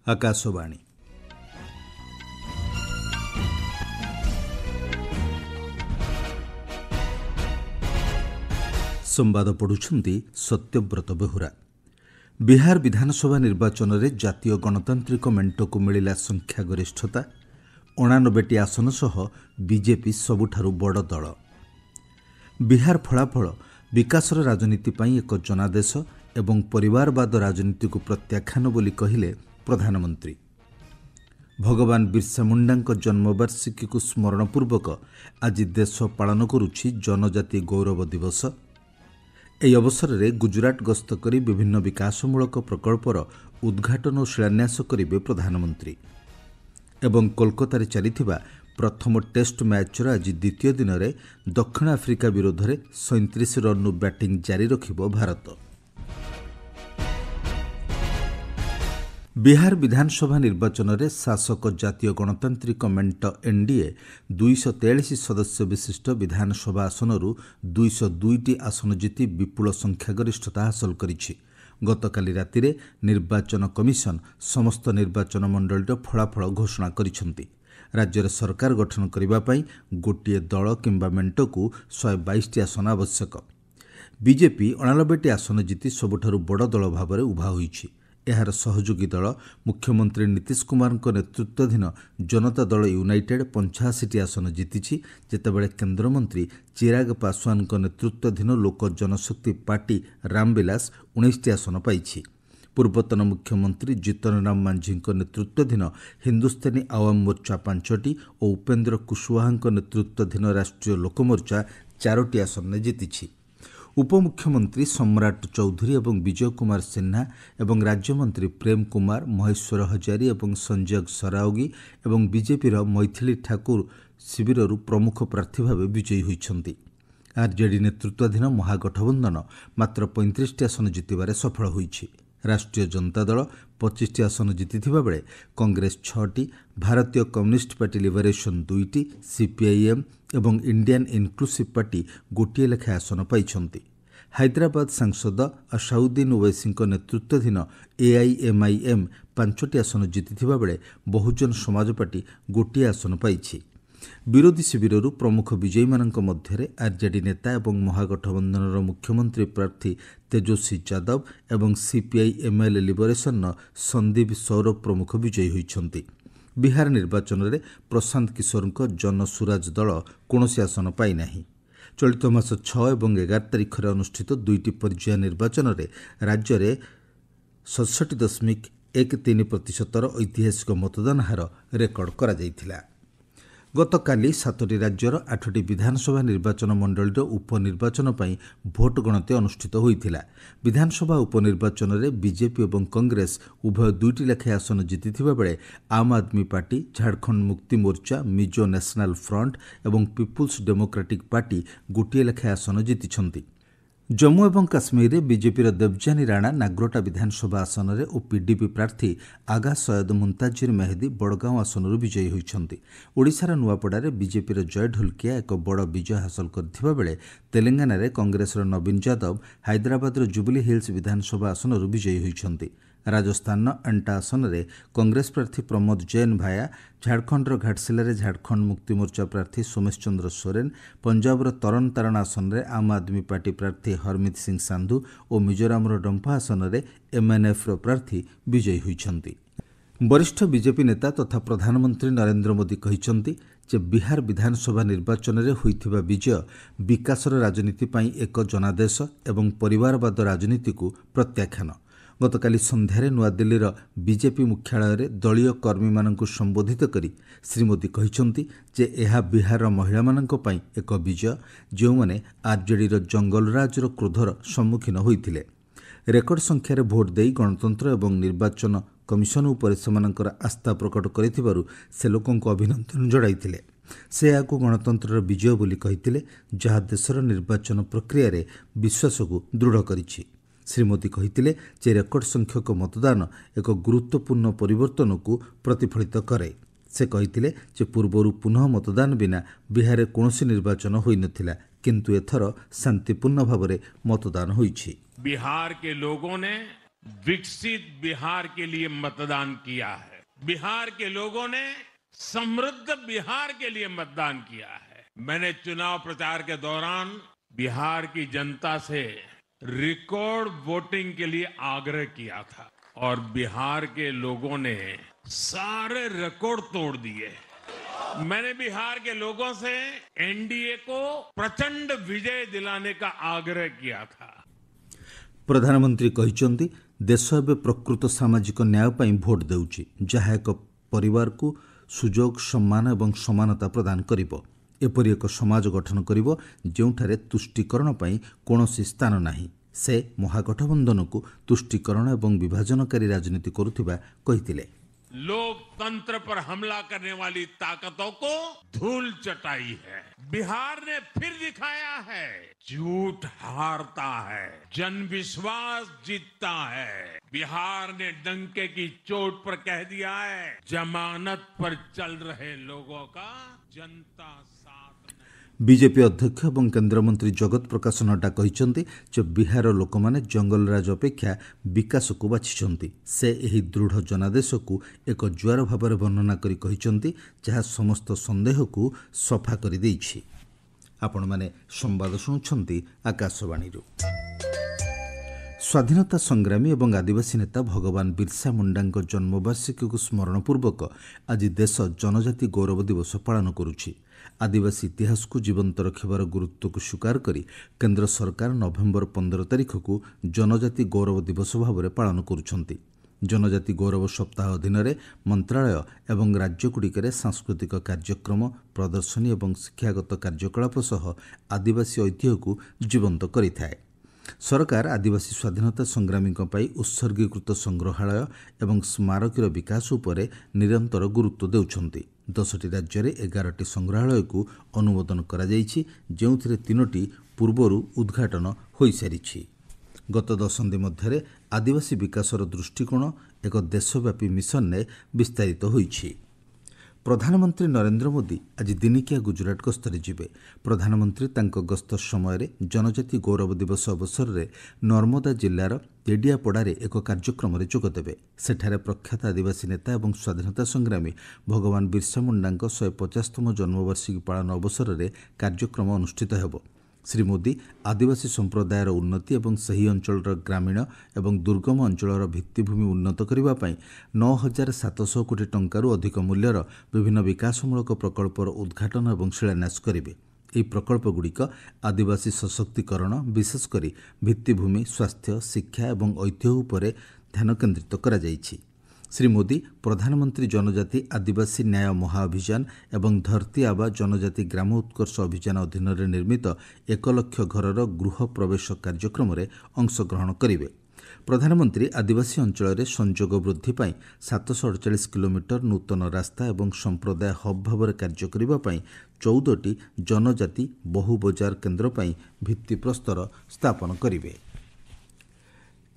आकाशवाणी संवाद पढ़ुछंती सत्यव्रत बेहुरा। बिहार विधानसभा निर्वाचन में जातीय गणतांत्रिक मेंट को मिला संख्यागरिष्ठता 89टी आसन सह बीजेपी सबुठारु बड़ दल। बिहार फलाफल विकासर राजनीति पई एक जनादेश एवं परिवारवाद राजनीति को प्रत्याख्यान बोली कहिले प्रधानमंत्री। भगवान बिरसा मुंडा जन्मवार्षिकी को स्मरणपूर्वक आज देश पालन करुछि जनजाति गौरव दिवस। ଏହି ଅବସରରେ ଗୁଜରାଟ ଗସ୍ତ କରି ବିଭିନ୍ନ ବିକାଶମୂଳକ ପ୍ରକଳ୍ପର ଉଦ୍ଘାଟନ ଓ ଶିଳାନ୍ୟାସ କରିବେ ପ୍ରଧାନମନ୍ତ୍ରୀ। ଏବଂ କୋଲକାତାରେ ଚାଲିଥିବା ପ୍ରଥମ ଟେଷ୍ଟ ମ୍ୟାଚ୍ର ଆଜି ଦ୍ୱିତୀୟ ଦିନରେ ଦକ୍ଷିଣ ଆଫ୍ରିକା ବିରୋଧରେ 37 ରନ୍ରୁ ବ୍ୟାଟିଂ ଜାରି ରଖିବ ଭାରତ। ବିହାର ବିଧାନସଭା ନିର୍ବାଚନରେ ଶାସକ ଜାତୀୟ ଗଣତାନ୍ତ୍ରିକ ମେଣ୍ଟ ଏନ୍ଡିଏ 243 ସଦସ୍ୟ ବିଶିଷ୍ଟ ବିଧାନସଭା ଆସନରୁ 202ଟି ଆସନ ଜିତି ବିପୁଳ ସଂଖ୍ୟାଗରିଷ୍ଠତା ହାସଲ କରିଛି। ଗତକାଲି ରାତିରେ ନିର୍ବାଚନ କମିଶନ ସମସ୍ତ ନିର୍ବାଚନ ମଣ୍ଡଳୀର ଫଳାଫଳ ଘୋଷଣା କରିଛନ୍ତି। ରାଜ୍ୟରେ ସରକାର ଗଠନ କରିବା ପାଇଁ ଗୋଟିଏ ଦଳ କିମ୍ବା ମେଣ୍ଟକୁ 122ଟି ଆସନ ଆବଶ୍ୟକ। ବିଜେପି 89ଟି ଆସନ ଜିତି ସବୁଠାରୁ ବଡ଼ ଦଳ ଭାବରେ ଉଭା ହୋଇଛି। ଏହାର ସହଯୋଗୀ ଦଳ ମୁଖ୍ୟମନ୍ତ୍ରୀ ନୀତିଶ କୁମାରଙ୍କ ନେତୃତ୍ୱାଧୀନ ଜନତା ଦଳ ୟୁନାଇଟେଡ୍ 85ଟି ଆସନ ଜିତିଛି, ଯେତେବେଳେ କେନ୍ଦ୍ରମନ୍ତ୍ରୀ ଚିରାଗ ପାଶୱାନଙ୍କ ନେତୃତ୍ୱାଧୀନ ଲୋକ ଜନଶକ୍ତି ପାର୍ଟି ରାମବିଲାସ 19ଟି ଆସନ ପାଇଛି। ପୂର୍ବତନ ମୁଖ୍ୟମନ୍ତ୍ରୀ ଜିତନ ରାମ ମାଂଝୀଙ୍କ ନେତୃତ୍ୱାଧୀନ ହିନ୍ଦୁସ୍ତାନୀ ଆୱାମ ମୋର୍ଚ୍ଚା 5ଟି ଓ ଉପେନ୍ଦ୍ର କୁଶୱାହାଙ୍କ ନେତୃତ୍ୱାଧୀନ ରାଷ୍ଟ୍ରୀୟ ଲୋକମୋର୍ଚ୍ଚା 4ଟି ଆସନରେ ଜିତିଛି। ଉପମୁଖ୍ୟମନ୍ତ୍ରୀ ସମ୍ରାଟ ଚୌଧୁରୀ ଏବଂ ବିଜୟ କୁମାର ସିହ୍ନା ଏବଂ ରାଜ୍ୟମନ୍ତ୍ରୀ ପ୍ରେମ କୁମାର, ମହେଶ୍ୱର ହଜାରୀ ଏବଂ ସଞ୍ଜୟ ସରାଓଗୀ ଏବଂ ବିଜେପିର ମୈଥିଳୀ ଠାକୁର ଶିବିରରୁ ପ୍ରମୁଖ ପ୍ରାର୍ଥୀ ଭାବେ ବିଜୟୀ ହୋଇଛନ୍ତି। ଆର୍ଜେଡି ନେତୃତ୍ୱାଧୀନ ମହାଗଠବନ୍ଧନ ମାତ୍ର 35ଟି ଆସନ ଜିତିବାରେ ସଫଳ ହୋଇଛି। ରାଷ୍ଟ୍ରୀୟ ଜନତା ଦଳ 25ଟି ଆସନ ଜିତିଥିବା ବେଳେ କଂଗ୍ରେସ 6ଟି, ଭାରତୀୟ କମ୍ୟୁନିଷ୍ଟ ପାର୍ଟି ଲିବରେସନ 2ଟି, ସିପିଆଇଏମ୍ ଏବଂ ଇଣ୍ଡିଆନ୍ ଇନକ୍ଲୁସିଭ ପାର୍ଟି ଗୋଟିଏ ଲେଖାଏଁ ଆସନ ପାଇଛନ୍ତି। ହାଇଦ୍ରାବାଦ ସାଂସଦ ଅସାଉଦ୍ଦିନ ଓୱୈସିଙ୍କ ନେତୃତ୍ୱାଧୀନ ଏଆଇଏମ୍ଆଇଏମ୍ 5ଟି ଆସନ ଜିତିଥିବା ବେଳେ ବହୁଜନ ସମାଜ ପାର୍ଟି ଗୋଟିଏ ଆସନ ପାଇଛି। ବିରୋଧୀ ଶିବିରରୁ ପ୍ରମୁଖ ବିଜୟୀମାନଙ୍କ ମଧ୍ୟରେ ଆର୍ଜେଡି ନେତା ଏବଂ ମହାଗଠବନ୍ଧନର ମୁଖ୍ୟମନ୍ତ୍ରୀ ପ୍ରାର୍ଥୀ ତେଜସ୍ୱୀ ଯାଦବ ଏବଂ ସିପିଆଇଏମ୍ଏଲ୍ ଲିବରେସନର ସନ୍ଦୀପ ସୌରଭ ପ୍ରମୁଖ ବିଜୟୀ ହୋଇଛନ୍ତି। ବିହାର ନିର୍ବାଚନରେ ପ୍ରଶାନ୍ତ କିଶୋରଙ୍କ ଜନସୁରାଜ ଦଳ କୌଣସି ଆସନ ପାଇନାହିଁ। ଚଳିତ ମାସ 6 ଏବଂ 11 ତାରିଖରେ ଅନୁଷ୍ଠିତ 2ଟି ପର୍ଯ୍ୟାୟ ନିର୍ବାଚନରେ ରାଜ୍ୟରେ 67.13% ଐତିହାସିକ ମତଦାନ ହାର ରେକର୍ଡ କରାଯାଇଥିଲା। ଗତକାଲି 7ଟି ରାଜ୍ୟର 8ଟି ବିଧାନସଭା ନିର୍ବାଚନ ମଣ୍ଡଳୀର ଉପନିର୍ବାଚନ ପାଇଁ ଭୋଟ ଗଣତି ଅନୁଷ୍ଠିତ ହୋଇଥିଲା। ବିଧାନସଭା ଉପନିର୍ବାଚନରେ ବିଜେପି ଏବଂ କଂଗ୍ରେସ ଉଭୟ 2ଟି ଲେଖାଏଁ ଆସନ ଜିତିଥିବା ବେଳେ ଆମ୍ ଆଦମୀ ପାର୍ଟି, ଝାଡ଼ଖଣ୍ଡ ମୁକ୍ତି ମୋର୍ଚ୍ଚା, ମିଜୋ ନ୍ୟାସନାଲ ଫ୍ରଣ୍ଟ ଏବଂ ପିପୁଲ୍ସ ଡେମୋକ୍ରାଟିକ୍ ପାର୍ଟି ଗୋଟିଏ ଲେଖାଏଁ ଆସନ ଜିତିଛନ୍ତି। ଜମ୍ମୁ ଏବଂ କାଶ୍ମୀରରେ ବିଜେପିର ଦେବଯାନୀ ରାଣା ନାଗ୍ରୋଟା ବିଧାନସଭା ଆସନରେ ଓ ପିଡିପି ପ୍ରାର୍ଥୀ ଆଗା ସୟଦ ମୁନ୍ତାଜିର ମେହେଦି ବଡ଼ଗାଁଓ ଆସନରୁ ବିଜୟୀ ହୋଇଛନ୍ତି। ଓଡ଼ିଶାର ନୂଆପଡ଼ାରେ ବିଜେପିର ଜୟ ଢୋଲକିଆ ଏକ ବଡ଼ ବିଜୟ ହାସଲ କରିଥିବା ବେଳେ ତେଲେଙ୍ଗାନାରେ କଂଗ୍ରେସର ନବୀନ ଯାଦବ ହାଇଦ୍ରାବାଦର ଜୁବଲି ହିଲ୍ସ ବିଧାନସଭା ଆସନରୁ ବିଜୟୀ ହୋଇଛନ୍ତି। ରାଜସ୍ଥାନର ଆଣ୍ଟା ଆସନରେ କଂଗ୍ରେସ ପ୍ରାର୍ଥୀ ପ୍ରମୋଦ ଜୈନ ଭାୟା, ଝାଡ଼ଖଣ୍ଡର ଘାଟସିଲାରେ ଝାଡ଼ଖଣ୍ଡ ମୁକ୍ତି ମୋର୍ଚ୍ଚା ପ୍ରାର୍ଥୀ ସୋମେଶ ଚନ୍ଦ୍ର ସୋରେନ, ପଞ୍ଜାବର ତରନ ତାରଣ ଆସନରେ ଆମ୍ ଆଦମୀ ପାର୍ଟି ପ୍ରାର୍ଥୀ ହରମିତ ସିଂ ସାନ୍ଧୁ ଓ ମିଜୋରାମର ଡମ୍ପା ଆସନରେ ଏମ୍ଏନ୍ଏଫ୍ର ପ୍ରାର୍ଥୀ ବିଜୟୀ ହୋଇଛନ୍ତି। ବରିଷ୍ଠ ବିଜେପି ନେତା ତଥା ପ୍ରଧାନମନ୍ତ୍ରୀ ନରେନ୍ଦ୍ର ମୋଦି କହିଛନ୍ତି ଯେ ବିହାର ବିଧାନସଭା ନିର୍ବାଚନରେ ହୋଇଥିବା ବିଜୟ ବିକାଶର ରାଜନୀତି ପାଇଁ ଏକ ଜନାଦେଶ ଏବଂ ପରିବାରବାଦ ରାଜନୀତିକୁ ପ୍ରତ୍ୟାଖ୍ୟାନ। ଗତକାଲି ସନ୍ଧ୍ୟାରେ ନୂଆଦିଲ୍ଲୀର ବିଜେପି ମୁଖ୍ୟାଳୟରେ ଦଳୀୟ କର୍ମୀମାନଙ୍କୁ ସମ୍ବୋଧିତ କରି ଶ୍ରୀ ମୋଦି କହିଛନ୍ତି ଯେ ଏହା ବିହାରର ମହିଳାମାନଙ୍କ ପାଇଁ ଏକ ବିଜୟ, ଯେଉଁମାନେ ଆର୍ଜେଡିର ଜଙ୍ଗଲରାଜର କ୍ରୋଧର ସମ୍ମୁଖୀନ ହୋଇଥିଲେ। ରେକର୍ଡ ସଂଖ୍ୟାରେ ଭୋଟ ଦେଇ ଗଣତନ୍ତ୍ର ଏବଂ ନିର୍ବାଚନ କମିଶନ ଉପରେ ସେମାନଙ୍କର ଆସ୍ଥା ପ୍ରକଟ କରିଥିବାରୁ ସେ ଲୋକଙ୍କୁ ଅଭିନନ୍ଦନ ଜଣାଇଥିଲେ। ସେ ଏହାକୁ ଗଣତନ୍ତ୍ରର ବିଜୟ ବୋଲି କହିଥିଲେ, ଯାହା ଦେଶର ନିର୍ବାଚନ ପ୍ରକ୍ରିୟାରେ ବିଶ୍ୱାସକୁ ଦୃଢ଼ କରିଛି। ଶ୍ରୀ ମୋଦି କହିଥିଲେ ଯେ ରେକର୍ଡ ସଂଖ୍ୟକ ମତଦାନ ଏକ ଗୁରୁତ୍ୱପୂର୍ଣ୍ଣ ପରିବର୍ତ୍ତନକୁ ପ୍ରତିଫଳିତ କରେ। ସେ କହିଥିଲେ ଯେ ପୂର୍ବରୁ ପୁନଃ ମତଦାନ ବିନା ବିହାରରେ କୌଣସି ନିର୍ବାଚନ ହୋଇନଥିଲା, କିନ୍ତୁ ଏଥର ଶାନ୍ତିପୂର୍ଣ୍ଣ ଭାବରେ मतदान ହୋଇଛି। बिहार के लोगों ने विकसित बिहार के लिए मतदान किया है। बिहार के लोगों ने समृद्ध बिहार के लिए मतदान किया है। मैंने चुनाव प्रचार के दौरान बिहार की जनता से रिकॉर्ड वोटिंग के लिए आग्रह किया था और बिहार के लोगों ने सारे रिकॉर्ड तोड़ दिए। मैंने बिहार के लोगों से एनडीए को प्रचंड विजय दिलाने का आग्रह किया था। प्रधानमंत्री କହିଛନ୍ତି देश ଏବେ ପ୍ରକୃତ ସାମାଜିକ ନ୍ୟାୟ ପାଇଁ ଭୋଟ ଦେଉଛି, ଯାହା ଏକ ପରିବାରକୁ ସୁଯୋଗ, ସମ୍ମାନ ଏବଂ ସମାନତା ପ୍ରଦାନ କରିବ। ଏପରି ଏକ ସମାଜ ଗଠନ କରିବ ଯେଉଁଠାରେ ତୁଷ୍ଟିକରଣ ପାଇଁ କୌଣସି ସ୍ଥାନ ନାହିଁ। ସେ ମହାଗଠବନ୍ଧନକୁ ତୁଷ୍ଟିକରଣ ଏବଂ ବିଭାଜନକାରୀ ରାଜନୀତି କରୁଥିବା କହିଥିଲେ। लोकतंत्र पर हमला करने वाली ताकतों को धूल चटाई है। बिहार ने फिर दिखाया है झूठ हारता है, जन विश्वास जीतता है। बिहार ने डंके की चोट पर कह दिया है जमानत पर चल रहे लोगों का जनता साथ। ବିଜେପି ଅଧ୍ୟକ୍ଷ ଏବଂ କେନ୍ଦ୍ରମନ୍ତ୍ରୀ ଜଗତ ପ୍ରକାଶ ନଡ୍ଡା କହିଛନ୍ତି ଯେ ବିହାରର ଲୋକମାନେ ଜଙ୍ଗଲରାଜ ଅପେକ୍ଷା ବିକାଶକୁ ବାଛିଛନ୍ତି। ସେ ଏହି ଦୃଢ଼ ଜନାଦେଶକୁ ଏକ ଜୁଆର ଭାବରେ ବର୍ଣ୍ଣନା କରି କହିଛନ୍ତି ଯାହା ସମସ୍ତ ସନ୍ଦେହକୁ ସଫା କରିଦେଇଛି। ଆପଣମାନେ ସମ୍ବାଦ ଶୁଣୁଛନ୍ତି ଆକାଶବାଣୀରୁ। ସ୍ୱାଧୀନତା ସଂଗ୍ରାମୀ ଏବଂ ଆଦିବାସୀ ନେତା ଭଗବାନ ବିର୍ସା ମୁଣ୍ଡାଙ୍କ ଜନ୍ମବାର୍ଷିକୀକୁ ସ୍ମରଣ ପୂର୍ବକ ଆଜି ଦେଶ ଜନଜାତି ଗୌରବ ଦିବସ ପାଳନ କରୁଛି। ଆଦିବାସୀ ଇତିହାସକୁ ଜୀବନ୍ତ ରଖିବାର ଗୁରୁତ୍ୱକୁ ସ୍ୱୀକାର କରି କେନ୍ଦ୍ର ସରକାର ନଭେମ୍ବର 15 ତାରିଖକୁ ଜନଜାତି ଗୌରବ ଦିବସ ଭାବରେ ପାଳନ କରୁଛନ୍ତି। ଜନଜାତି ଗୌରବ ସପ୍ତାହ ଅଧୀନରେ ମନ୍ତ୍ରାଳୟ ଏବଂ ରାଜ୍ୟଗୁଡ଼ିକରେ ସାଂସ୍କୃତିକ କାର୍ଯ୍ୟକ୍ରମ, ପ୍ରଦର୍ଶନୀ ଏବଂ ଶିକ୍ଷାଗତ କାର୍ଯ୍ୟକଳାପ ସହ ଆଦିବାସୀ ଐତିହ୍ୟକୁ ଜୀବନ୍ତ କରିଥାଏ। ସରକାର ଆଦିବାସୀ ସ୍ୱାଧୀନତା ସଂଗ୍ରାମୀଙ୍କ ପାଇଁ ଉତ୍ସର୍ଗୀକୃତ ସଂଗ୍ରହାଳୟ ଏବଂ ସ୍ମାରକୀର ବିକାଶ ଉପରେ ନିରନ୍ତର ଗୁରୁତ୍ୱ ଦେଉଛନ୍ତି। 10ଟି ରାଜ୍ୟରେ 11ଟି ସଂଗ୍ରହାଳୟକୁ ଅନୁମୋଦନ କରାଯାଇଛି, ଯେଉଁଥିରେ 3ଟି ପୂର୍ବରୁ ଉଦ୍ଘାଟନ ହୋଇସାରିଛି। ଗତ ଦଶନ୍ଧି ମଧ୍ୟରେ ଆଦିବାସୀ ବିକାଶର ଦୃଷ୍ଟିକୋଣ ଏକ ଦେଶବ୍ୟାପୀ ମିଶନରେ ବିସ୍ତାରିତ ହୋଇଛି। ପ୍ରଧାନମନ୍ତ୍ରୀ ନରେନ୍ଦ୍ର ମୋଦି ଆଜି ଦିନିକିଆ ଗୁଜରାଟ ଗସ୍ତରେ ଯିବେ। ପ୍ରଧାନମନ୍ତ୍ରୀ ତାଙ୍କ ଗସ୍ତ ସମୟରେ ଜନଜାତି ଗୌରବ ଦିବସ ଅବସରରେ ନର୍ମଦା ଜିଲ୍ଲାର ତେଡ଼ିଆପଡ଼ାରେ ଏକ କାର୍ଯ୍ୟକ୍ରମରେ ଯୋଗଦେବେ। ସେଠାରେ ପ୍ରଖ୍ୟାତ ଆଦିବାସୀ ନେତା ଏବଂ ସ୍ୱାଧୀନତା ସଂଗ୍ରାମୀ ଭଗବାନ ବିର୍ସା ମୁଣ୍ଡାଙ୍କ 150ତମ ଜନ୍ମବାର୍ଷିକୀ ପାଳନ ଅବସରରେ କାର୍ଯ୍ୟକ୍ରମ ଅନୁଷ୍ଠିତ ହେବ। ଶ୍ରୀ ମୋଦି ଆଦିବାସୀ ସମ୍ପ୍ରଦାୟର ଉନ୍ନତି ଏବଂ ସେହି ଅଞ୍ଚଳର ଗ୍ରାମୀଣ ଏବଂ ଦୁର୍ଗମ ଅଞ୍ଚଳର ଭିତ୍ତିଭୂମି ଉନ୍ନତ କରିବା ପାଇଁ 9,700 କୋଟି ଟଙ୍କାରୁ ଅଧିକ ମୂଲ୍ୟର ବିଭିନ୍ନ ବିକାଶମୂଳକ ପ୍ରକଳ୍ପର ଉଦ୍ଘାଟନ ଏବଂ ଶିଳାନ୍ୟାସ କରିବେ। ଏହି ପ୍ରକଳ୍ପଗୁଡ଼ିକ ଆଦିବାସୀ ସଶକ୍ତିକରଣ, ବିଶେଷ କରି ଭିତ୍ତିଭୂମି, ସ୍ୱାସ୍ଥ୍ୟ, ଶିକ୍ଷା ଏବଂ ଐତିହ୍ୟ ଉପରେ ଧ୍ୟାନ କେନ୍ଦ୍ରିତ କରାଯାଇଛି। ଶ୍ରୀ ମୋଦି ପ୍ରଧାନମନ୍ତ୍ରୀ ଜନଜାତି ଆଦିବାସୀ ନ୍ୟାୟ ମହାଅଭିଯାନ ଏବଂ ଧରତୀ ଆବା ଜନଜାତି ଗ୍ରାମ ଉତ୍କର୍ଷ ଅଭିଯାନ ଅଧୀନରେ ନିର୍ମିତ 1 ଲକ୍ଷ ଘରର ଗୃହ ପ୍ରବେଶ କାର୍ଯ୍ୟକ୍ରମରେ ଅଂଶଗ୍ରହଣ କରିବେ। ପ୍ରଧାନମନ୍ତ୍ରୀ ଆଦିବାସୀ ଅଞ୍ଚଳରେ ସଂଯୋଗ ବୃଦ୍ଧି ପାଇଁ 748 କିଲୋମିଟର ନୂତନ ରାସ୍ତା ଏବଂ ସମ୍ପ୍ରଦାୟ ହବ୍ ଭାବରେ କାର୍ଯ୍ୟ କରିବା ପାଇଁ 14ଟି ଜନଜାତି ବହୁ ବଜାର କେନ୍ଦ୍ର ପାଇଁ ଭିତ୍ତିପ୍ରସ୍ତର ସ୍ଥାପନ କରିବେ।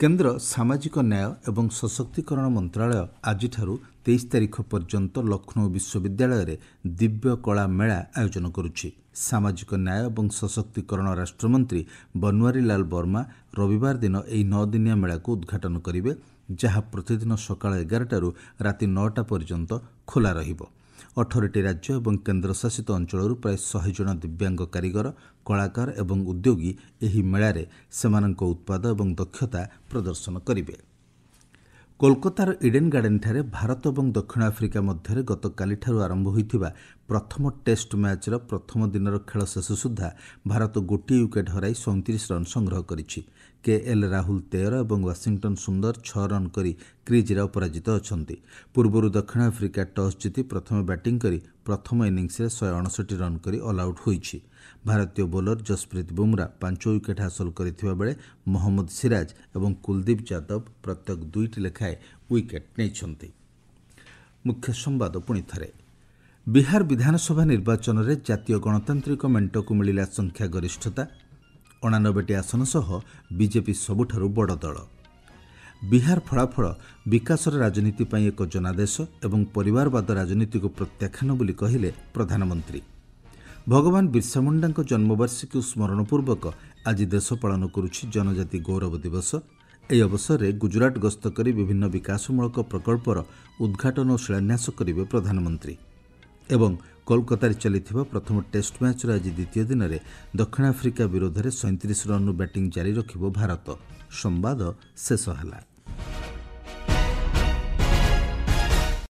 କେନ୍ଦ୍ର ସାମାଜିକ ନ୍ୟାୟ ଏବଂ ସଶକ୍ତିକରଣ ମନ୍ତ୍ରାଳୟ ଆଜିଠାରୁ 23 ତାରିଖ ପର୍ଯ୍ୟନ୍ତ ଲକ୍ଷ୍ନୌ ବିଶ୍ୱବିଦ୍ୟାଳୟରେ ଦିବ୍ୟ କଳା ମେଳା ଆୟୋଜନ କରୁଛି। ସାମାଜିକ ନ୍ୟାୟ ଏବଂ ସଶକ୍ତିକରଣ ରାଷ୍ଟ୍ରମନ୍ତ୍ରୀ ବନୱାରୀଲାଲ ବର୍ମା ରବିବାର ଦିନ ଏହି 9 ଦିନିଆ ମେଳାକୁ ଉଦ୍ଘାଟନ କରିବେ, ଯାହା ପ୍ରତିଦିନ ସକାଳ 11ଟାରୁ ରାତି 9ଟା ପର୍ଯ୍ୟନ୍ତ ଖୋଲା ରହିବ। 18ଟି ରାଜ୍ୟ ଏବଂ କେନ୍ଦ୍ରଶାସିତ ଅଞ୍ଚଳରୁ ପ୍ରାୟ 100 ଜଣ ଦିବ୍ୟାଙ୍ଗ କାରିଗର, କଳାକାର ଏବଂ ଉଦ୍ୟୋଗୀ ଏହି ମେଳାରେ ସେମାନଙ୍କ ଉତ୍ପାଦ ଏବଂ ଦକ୍ଷତା ପ୍ରଦର୍ଶନ କରିବେ। କୋଲକାତାର ଇଡେନ୍ ଗାର୍ଡେନ୍ଠାରେ ଭାରତ ଏବଂ ଦକ୍ଷିଣ ଆଫ୍ରିକା ମଧ୍ୟରେ ଗତକାଲିଠାରୁ ଆରମ୍ଭ ହୋଇଥିବା ପ୍ରଥମ ଟେଷ୍ଟ ମ୍ୟାଚ୍ର ପ୍ରଥମ ଦିନର ଖେଳ ଶେଷ ସୁଦ୍ଧା ଭାରତ ଗୋଟିଏ ୱିକେଟ୍ ହରାଇ 37 ରନ୍ ସଂଗ୍ରହ କରିଛି। KL ରାହୁଲ 13 ଏବଂ ୱାଶିଂଟନ୍ ସୁନ୍ଦର 6 ରନ୍ କରି କ୍ରିଜ୍ରେ ଅପରାଜିତ ଅଛନ୍ତି। ପୂର୍ବରୁ ଦକ୍ଷିଣ ଆଫ୍ରିକା ଟସ୍ ଜିତି ପ୍ରଥମେ ବ୍ୟାଟିଂ କରି ପ୍ରଥମ ଇନିଂସରେ 159 ରନ୍ କରି ଅଲ୍ ଆଉଟ୍ ହୋଇଛି। ଭାରତୀୟ ବୋଲର ଜସପ୍ରୀତ ବୁମରା 5 ୱିକେଟ୍ ହାସଲ କରିଥିବା ବେଳେ ମହମ୍ମଦ ସିରାଜ ଏବଂ କୁଲଦୀପ ଯାଦବ ପ୍ରତ୍ୟେକ 2ଟି ଲେଖାଏଁ ୱିକେଟ୍ ନେଇଛନ୍ତି। ମୁଖ୍ୟ ସମ୍ବାଦ ପୁଣି ଥରେ। ବିହାର ବିଧାନସଭା ନିର୍ବାଚନରେ ଜାତୀୟ ଗଣତାନ୍ତ୍ରିକ ମେଣ୍ଟକୁ ମିଳିଲା ସଂଖ୍ୟା ଗରିଷ୍ଠତା। 89ଟି ଆସନ ସହ ବିଜେପି ସବୁଠାରୁ ବଡ଼ ଦଳ। ବିହାର ଫଳାଫଳ ବିକାଶର ରାଜନୀତି ପାଇଁ ଏକ ଜନାଦେଶ ଏବଂ ପରିବାରବାଦ ରାଜନୀତିକୁ ପ୍ରତ୍ୟାଖ୍ୟାନ ବୋଲି କହିଲେ ପ୍ରଧାନମନ୍ତ୍ରୀ। ଭଗବାନ ବିର୍ସା ମୁଣ୍ଡାଙ୍କ ଜନ୍ମବାର୍ଷିକୀ ସ୍ମରଣ ପୂର୍ବକ ଆଜି ଦେଶ ପାଳନ କରୁଛି ଜନଜାତି ଗୌରବ ଦିବସ। ଏହି ଅବସରରେ ଗୁଜରାଟ ଗସ୍ତ କରି ବିଭିନ୍ନ ବିକାଶମୂଳକ ପ୍ରକଳ୍ପର ଉଦ୍ଘାଟନ ଓ ଶିଳାନ୍ୟାସ କରିବେ ପ୍ରଧାନମନ୍ତ୍ରୀ। ଏବଂ କୋଲକାତାରେ ଚାଲିଥିବା ପ୍ରଥମ ଟେଷ୍ଟ ମ୍ୟାଚ୍ର ଆଜି ଦ୍ୱିତୀୟ ଦିନରେ ଦକ୍ଷିଣ ଆଫ୍ରିକା ବିରୋଧରେ 37 ରନ୍ରୁ ବ୍ୟାଟିଂ ଜାରି ରଖିବ ଭାରତ। ସମ୍ବାଦ ଶେଷ ହେଲା।